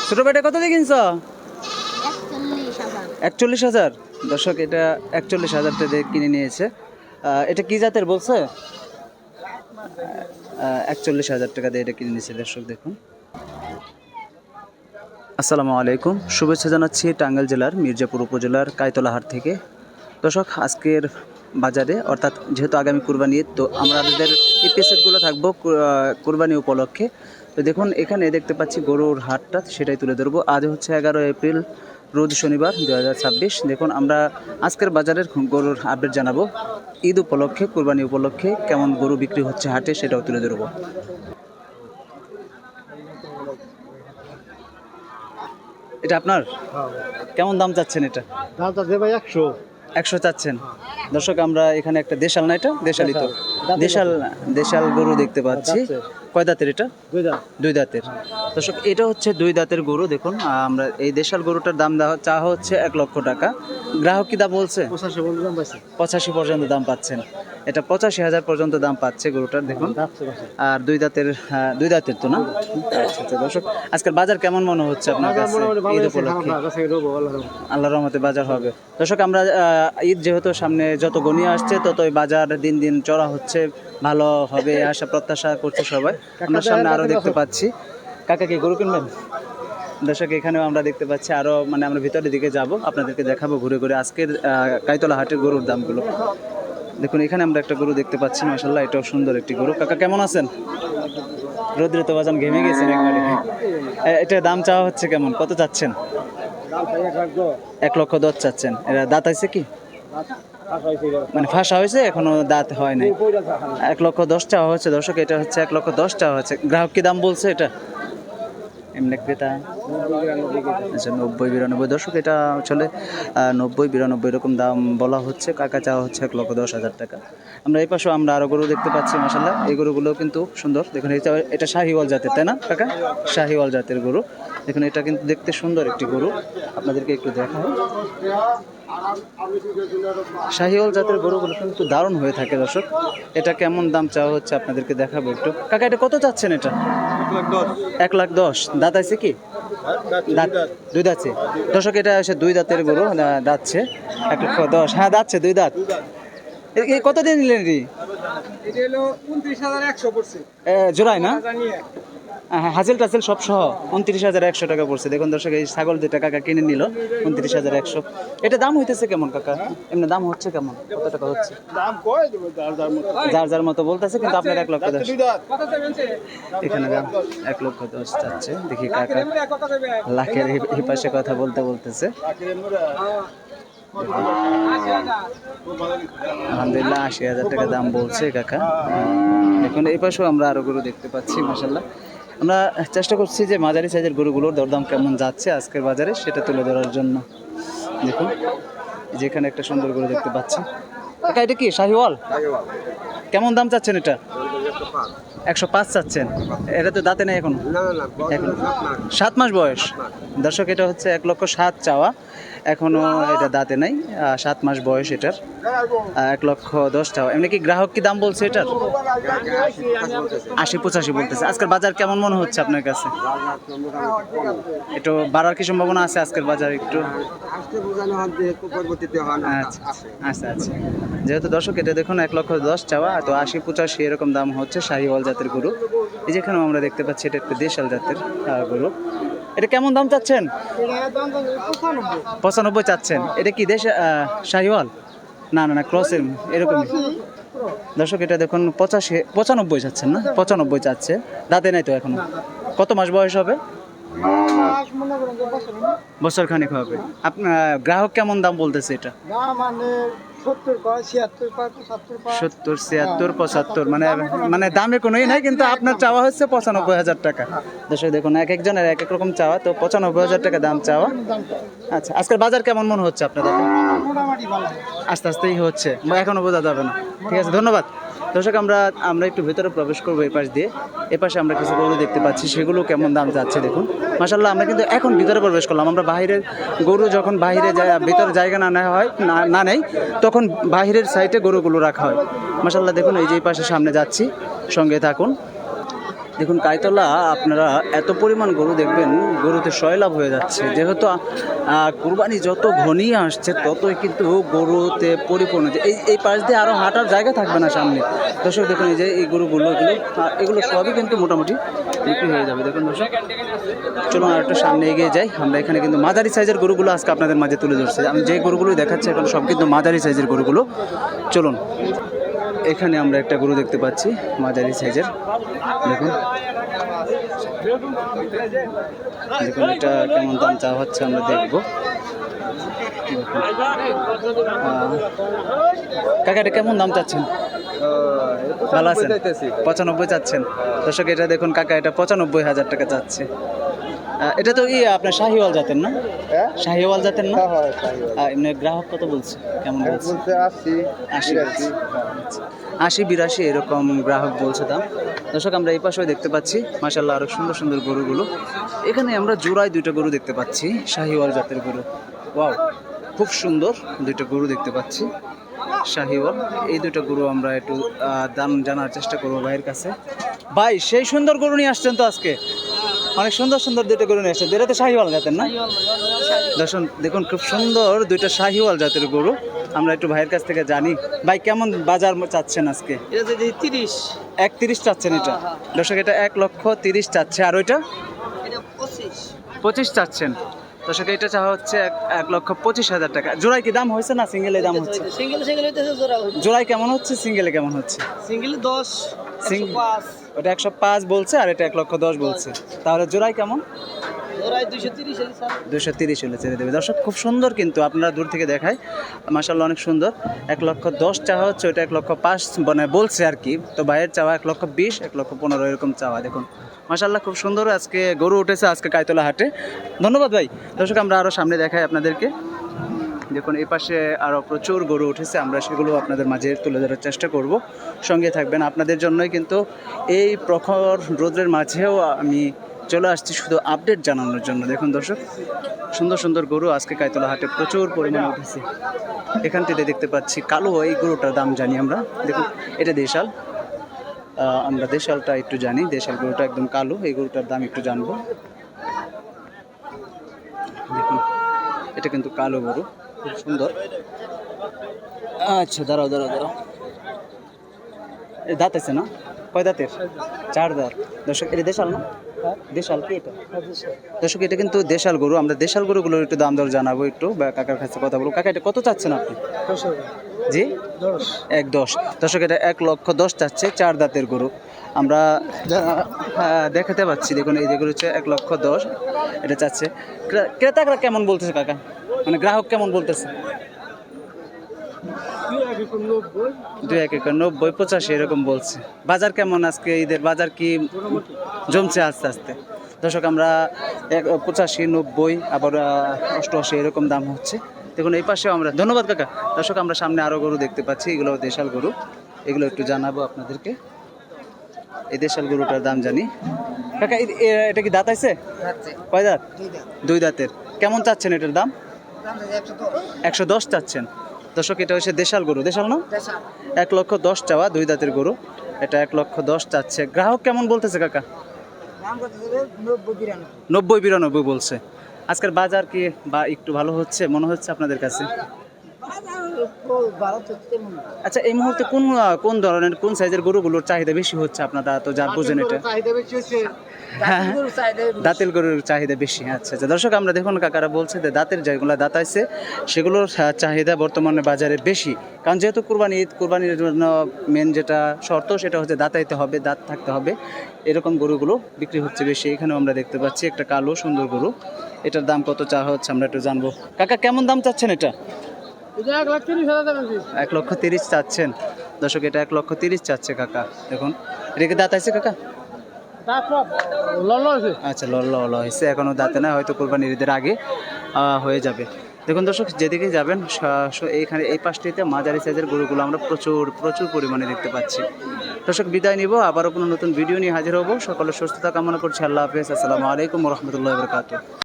ছোট বেটা কত দিয়ে কিনছ? 41,000। 41,000। দর্শক এটা 41,000 টাকা দিয়ে কিনে নিয়েছে। এটা কি জাতের বলছে? 41,000 টাকা দিয়ে এটা কিনে নিয়েছে। দর্শক দেখুন। আসসালামু আলাইকুম, শুভেচ্ছা জানাচ্ছি টাঙ্গাইল জেলার মির্জাপুর উপজেলার কাইতলা হাট থেকে। দর্শক আজকের বাজারে অর্থাৎ যেহেতু আগামী কুরবানি ঈদ, তো আমাদের এপিসোডগুলো থাকবো কুরবানি উপলক্ষে। তো দেখুন এখানে দেখতে পাচ্ছি গরুর হাটটা, সেটাই তুলে ধরবো। আজ হচ্ছে 11 এপ্রিল, রোজ শনিবার 2026। দেখুন আমরা আজকের বাজারের গরুর আপডেট জানাবো। ঈদ উপলক্ষে, কুরবানি উপলক্ষে কেমন গরু বিক্রি হচ্ছে হাটে সেটাও তুলে ধরবো। এটা আপনার? কেমন দাম চাচ্ছেন এটা? দাম তো দেবে 100। 100 চাচ্ছেন। দর্শক আমরা এখানে একটা দেশাল, না এটা দেশালই তো, দেশাল দেশাল গরু দেখতে পাচ্ছি। কয় দাঁতের এটা? 2 দাম। 2 দাঁতের। দর্শক এটা হচ্ছে 2 দাঁতের গরু। দেখুন আমরা এই দেশাল গরুটার দাম চা হচ্ছে 1 লক্ষ টাকা। গ্রাহক কি দাম বলছে? 85 বলে দাম পাইছে। 85 পর্যন্ত দাম পাচ্ছেন। এটা 85,000 পর্যন্ত দাম পাচ্ছে গরুটার। দেখুন আর 2 দাঁতের, 2 দাঁতের তো না? আচ্ছা আচ্ছা। দর্শক আজকের বাজার কেমন মনে হচ্ছে আপনার কাছে ঈদ উপলক্ষে? আল্লাহর রহমতে বাজার হবে। দর্শক আমরা ঈদ যেহেতু সামনে যত গনিয়ে আসছে ততই বাজার দিন দিন চড়া হচ্ছে, ভালো হবে আশা প্রত্যাশা করছে সবাই। আমরা সামনে আরো দেখতে পাচ্ছি। কাকা কি গরু কিনবেন? দর্শক এখানেও আমরা দেখতে পাচ্ছি আরো, মানে আমরা ভিতরের দিকে যাব, আপনাদেরকে দেখাবো ঘুরে ঘুরে আজকের কাইতলা হাটের গরুর দামগুলো। দেখুন এখানে আমরা একটা গরু দেখতে পাচ্ছি, মাশাআল্লাহ এটাও সুন্দর একটি গরু। কাকা কেমন আছেন? রোদ্রে তো বাজান ঘেমে গেছেন একবারে। এটা দাম চাওয়া হচ্ছে কেমন, কত চাচ্ছেন? 1,10,000 চাচ্ছেন। এরা দাঁত আছে কি, মানে ফাঁসা হয়েছে এখনো দাঁত হয় নাই? 1,10,000 চাওয়া হচ্ছে। দর্শক এটা হচ্ছে 1,10,000 চাওয়া হচ্ছে। গ্রাহক কি দাম বলছে এটা? এমনি ক্রেতা? আচ্ছা 90-92। দর্শক এটা আসলে 90-92 এরকম দাম বলা হচ্ছে। কাকা চাওয়া হচ্ছে 1,10,000 টাকা। আমরা এই পাশেও আমরা আরো গরু দেখতে পাচ্ছি, মাশাআল্লাহ এই গরুগুলোও কিন্তু সুন্দর। দেখুন এটা শাহিওয়াল জাতের, তাই না কাকা? শাহিওয়াল জাতের গরু। দেখুন এটা কিন্তু দেখতে সুন্দর একটি গরু, আপনাদেরকে একটু দেখাই। শাহিওয়াল জাতের গরুগুলো কিন্তু দারুণ হয়ে থাকে। দর্শক এটা কেমন দাম চাওয়া হচ্ছে আপনাদেরকে দেখাবো একটু। কাকা এটা কত চাচ্ছেন? এটা 1,10,000। দাঁত আছে কি? দাঁত 2 দাঁতছে। দর্শক এটা হচ্ছে 2 দাঁতের গরু, দাঁতছে 1,10,000। হ্যাঁ দাঁতছে 2 দাঁত। কত দিয়ে নিলেন রি? এটা হলো 29,100 পড়ছে। জোড়ায় না? হ্যাঁ হাসিল টাসিল সব সহ 29,100 টাকা পড়ছে। দেখুন দর্শক এই ছাগল যেটা কাকা কিনে নিল 29,100। এটা দাম হইতেছে কেমন কাকা? এমনি দাম হচ্ছে কেমন, কত টাকা হচ্ছে? দাম কয় দেব যার মতো। যার যার মতো বলতেছে, কিন্তু আপনার 1,10,000। এখানে দাম 1,10,000 চাচ্ছে। দেখি কাকা লাখের এই পাশে কথা বলতে বলতেছে। আলহামদুলিল্লাহ 80,000 টাকা দাম বলছে কাকা। দেখুন এই পাশেও আমরা আরো গরু দেখতে পাচ্ছি, মাশাআল্লাহ। আমরা চেষ্টা করছি যে মাঝারি সাইজের গরুগুলোর দরদাম কেমন যাচ্ছে আজকের বাজারে সেটা তুলে ধরার জন্য। দেখুন যেখানে একটা সুন্দর গরু দেখতে পাচ্ছি। কাকা এটা কি শাহিওয়াল? কেমন দাম চাচ্ছেন এটা? 105 চাচ্ছেন। এটা তো দাঁতে নেই এখনো? এখন 7 মাস বয়স। দর্শক এটা হচ্ছে 1,07,000 চাওয়া, এখনো এটা দাঁতে নাই, 7 মাস বয়স এটার। 1,10,000 চাওয়া। এমনি কি গ্রাহক কি দাম বলছে এটার? 80-85 বলতেছে। আজকের বাজার কেমন মনে হচ্ছে আপনার কাছে? একটু বাড়ার কি সম্ভাবনা আছে আজকের বাজার একটু? আচ্ছা আচ্ছা আচ্ছা। যেহেতু দর্শক এটা দেখুন 1,10,000 চাওয়া, তো 80-85 এরকম দাম হচ্ছে শাহিওয়াল জাতের গরু। এই যেখানেও আমরা দেখতে পাচ্ছি এটা একটা দেশাল জাতের গরু। এটা কেমন দাম চাচ্ছেন? 95 চাচ্ছেন। এটা কি দেশ শাহিওয়াল? না না না ক্রসের এরকমই। দর্শক এটা দেখুন 95 চাচ্ছেন না? 95 চাচ্ছে। দাঁতে নাই তো এখনো। কত মাস বয়স হবে? বছর খানিক হবে। আপনার গ্রাহক কেমন দাম বলতেছে এটা? 70-76-75 মানে দামে কোনো নাই, কিন্তু আপনার চাওয়া হচ্ছে 95,000 টাকা। দর্শক দেখুন এক একজনের এক এক রকম চাওয়া, তো 95,000 টাকা দাম চাওয়া। আচ্ছা আজকের বাজার কেমন মনে হচ্ছে আপনাদের? আস্তে আস্তেই হচ্ছে, এখনো বোঝা যাবে না। ঠিক আছে, ধন্যবাদ। দর্শক আমরা একটু ভেতরে প্রবেশ করবো এই পাশ দিয়ে। এপাশে আমরা কিছু গরু দেখতে পাচ্ছি, সেগুলো কেমন দাম যাচ্ছে দেখুন। মাশাআল্লাহ আমরা কিন্তু এখন ভিতরে প্রবেশ করলাম। আমরা বাইরের গরু যখন বাইরে যায়, ভিতরে জায়গা না নেওয়া হয় না নেই, তখন বাইরের সাইডে গরুগুলো রাখা হয়। মাশাআল্লাহ দেখুন এই যে এই পাশে সামনে যাচ্ছি, সঙ্গে থাকুন। দেখুন কাইতলা আপনারা এত পরিমাণ গরু দেখবেন, গরুতে সয়লাভ হয়ে যাচ্ছে। যেহেতু কুরবানি যত ঘনিয়ে আসছে ততই কিন্তু গরুতে পরিপূর্ণ হচ্ছে। এই পাশ দিয়ে আরও হাঁটার জায়গা থাকবে না সামনে। দর্শক দেখুন এই যে এই গরুগুলো এগুলো সবই কিন্তু মোটামুটি বিক্রি হয়ে যাবে। দেখুন দর্শক, চলুন আর একটু সামনে এগিয়ে যাই। আমরা এখানে কিন্তু মাঝারি সাইজের গরুগুলো আজকে আপনাদের মাঝে তুলে ধরছি। আমি যে গরুগুলোই দেখাচ্ছি এখন সব কিন্তু মাঝারি সাইজের গরুগুলো। চলুন, এখানে আমরা একটা গরু দেখতে পাচ্ছি মাঝারি সাইজের। দেখুন দেখুন এটা কেমন দাম চাওয়া হচ্ছে আমরা দেখবো। কাকা এটা কেমন দাম চাচ্ছেন? ভালো আছেন? 95 চাচ্ছেন। দর্শক এটা দেখুন কাকা, এটা 95,000 টাকা চাচ্ছে। এটা তো আপনার শাহিওয়াল জাতের না? শাহিওয়াল জাতের না? এমনি গ্রাহক কত বলছে, কেমন বলছে? 80-82 এরকম গ্রাহক বলছে দাম। দর্শক আমরা এই পাশেও দেখতে পাচ্ছি মাশাআল্লাহ আরো সুন্দর সুন্দর গরুগুলো। এখানে আমরা জোড়ায় দুইটা গরু দেখতে পাচ্ছি, শাহিওয়াল জাতের গরু। ওয়াও, খুব সুন্দর দুইটা গরু দেখতে পাচ্ছি শাহিওয়াল। এই দুটো গরু আমরা একটু দাম জানার চেষ্টা করবো ভাইয়ের কাছে। ভাই সেই সুন্দর গরু নিয়ে আসছেন তো আজকে, অনেক সুন্দর সুন্দর দুটো গরু নিয়ে আসছেন। দুটো তো শাহিওয়াল জাতের না? দর্শন দেখুন খুব সুন্দর দুইটা শাহিওয়াল জাতের গরু। আমরা একটু ভাইয়ের কাছ থেকে জানি, ভাই কেমন বাজার চাচ্ছেন আজকে? 31 চাচ্ছেন এটা? দর্শক এটা 1,30,000 চাচ্ছে। আর ওইটা 25 চাচ্ছেন। দর্শক এটা চাওয়া হচ্ছে 1,25,000 টাকা। জোড়ায় কি দাম হয়েছে না সিঙ্গেলে দাম হচ্ছে? জোড়ায় কেমন হচ্ছে, সিঙ্গেলে কেমন হচ্ছে? সিঙ্গেলে 10, ওটা 105 বলছে আর এটা 1,10,000 বলছে। তাহলে জোড়ায় কেমন? জোড়ায় 230 230 হলে ছেড়ে দেবে। দর্শক খুব সুন্দর কিন্তু, আপনারা দূর থেকে দেখায় মাশাআল্লাহ অনেক সুন্দর। 1,10,000 চাওয়া হচ্ছে, ওইটা 1,05,000 মানে বলছে আর কি। তো ভাইয়ের চাওয়া 1,20,000, 1,15,000 এরকম চাওয়া। দেখুন মাশাআল্লাহ খুব সুন্দর আজকে গরু উঠেছে আজকে কাইতলা হাটে। ধন্যবাদ ভাই। দর্শক আমরা আরও সামনে দেখাই আপনাদেরকে। দেখুন এই পাশে আরও প্রচুর গরু উঠেছে, আমরা সেগুলো আপনাদের মাঝে তুলে ধরার চেষ্টা করব। সঙ্গে থাকবেন, আপনাদের জন্যই কিন্তু এই প্রখর রোদের মাঝেও আমি চলে আসছি শুধু আপডেট জানানোর জন্য। দেখুন দর্শক সুন্দর সুন্দর গরু আজকে কাইতলা হাটে প্রচুর পরিমাণে উঠেছে। এখানটিতে দেখতে পাচ্ছি কালো, এই গরুটার দাম জানি আমরা। দেখুন এটা দেশাল, আমরা দেশালটা একটু জানি। দেশাল গরুটা একদম কালো, এই গরুটার দাম একটু জানবো। দেখুন এটা কিন্তু কালো গরু, খুব সুন্দর। আচ্ছা দাঁড়াও দাঁড়াও দাঁড়াও, দাঁত আছে না? কয় দাঁতের? 4 দাঁত। দর্শক এটা দেশাল না? দেশাল কি এটা? দর্শক এটা কিন্তু দেশাল গরু। আমরা দেশাল গরুগুলোর একটু দাম দর জানাবো একটু, বা কাকার কাছে কথা বলবো। কাকা এটা কত চাচ্ছেন আপনি? জি 1,10,000। দর্শক এটা 1,10,000 চাচ্ছে, 4 দাঁতের গরু। আমরা দেখাতে পাচ্ছি। দেখুন এই যেগুলো হচ্ছে 1,10,000 এটা চাচ্ছে। ক্রেতারা কেমন বলতেছে কাকা, মানে গ্রাহক কেমন বলতেছে? 2,90,85 এরকম বলছে। বাজার কেমন আজকে? ঈদের বাজার কি জমছে আস্তে আস্তে? দর্শক আমরা 85, 90, আবার 88 এরকম দাম হচ্ছে। দেখুন এই পাশেও আমরা, ধন্যবাদ কাকা। দর্শক আমরা সামনে আরও গরু দেখতে পাচ্ছি, এগুলো দেশাল গরু, এগুলো একটু জানাবো আপনাদেরকে। এই দেশাল গরুটার দাম জানি। কাকা এটা কি দাঁত আছে? কয় দাঁত? 2 দাঁতের। কেমন চাচ্ছেন এটার দাম? 110 চাচ্ছেন। দর্শক এটা হচ্ছে দেশাল গরু, দেশাল না? 1,10,000 চাওয়া, 2 দাঁতের গরু। এটা 1,10,000 চাচ্ছে। গ্রাহক কেমন বলতেছে কাকা? 90-92 বলছে। আজকের বাজার কি বা একটু ভালো হচ্ছে মনে হচ্ছে আপনাদের কাছে? আচ্ছা এই মুহূর্তে কোন ধরনের, কোন সাইজের গরুগুলোর চাহিদা বেশি হচ্ছে আপনারা তো যা বুঝেন এটা? হ্যাঁ দাঁতের গরুর চাহিদা বেশি। আচ্ছা আচ্ছা দর্শক আমরা দেখুন কাকারা বলছে যে দাঁতের যেগুলো দাঁত আছে সেগুলোর চাহিদা বর্তমানে বাজারে বেশি। কারণ যেহেতু কুরবানির জন্য মেন যেটা শর্ত সেটা হচ্ছে দাঁতাইতে হবে, দাঁত থাকতে হবে। এরকম গরুগুলো বিক্রি হচ্ছে বেশি। এখানেও আমরা দেখতে পাচ্ছি একটা কালো সুন্দর গরু। এটার দাম কত চাওয়া হচ্ছে আমরা একটু জানবো। কাকা কেমন দাম চাচ্ছেন এটা? 1,30,000 চাচ্ছেন। দর্শক এটা 1,30,000 চাচ্ছে কাকা। দেখুন এটা কি দাঁত আছে কাকা? আচ্ছা লল হয়েছে, এখনো দাঁতে না, হয়তো কোরবানির ঈদের আগে হয়ে যাবে। দেখুন দর্শক যেদিকে যাবেন এইখানে এই পাশটিতে মাঝারি সাইজের গরুগুলো আমরা প্রচুর পরিমাণে দেখতে পাচ্ছি। দর্শক বিদায় নিব, আবারও কোনো নতুন ভিডিও নিয়ে হাজির হব। সকলের সুস্থতা কামনা করছি। আল্লাহ হাফেজ। আসসালামু আলাইকুম ওয়া রাহমাতুল্লাহি ওয়া বারাকাতুহু।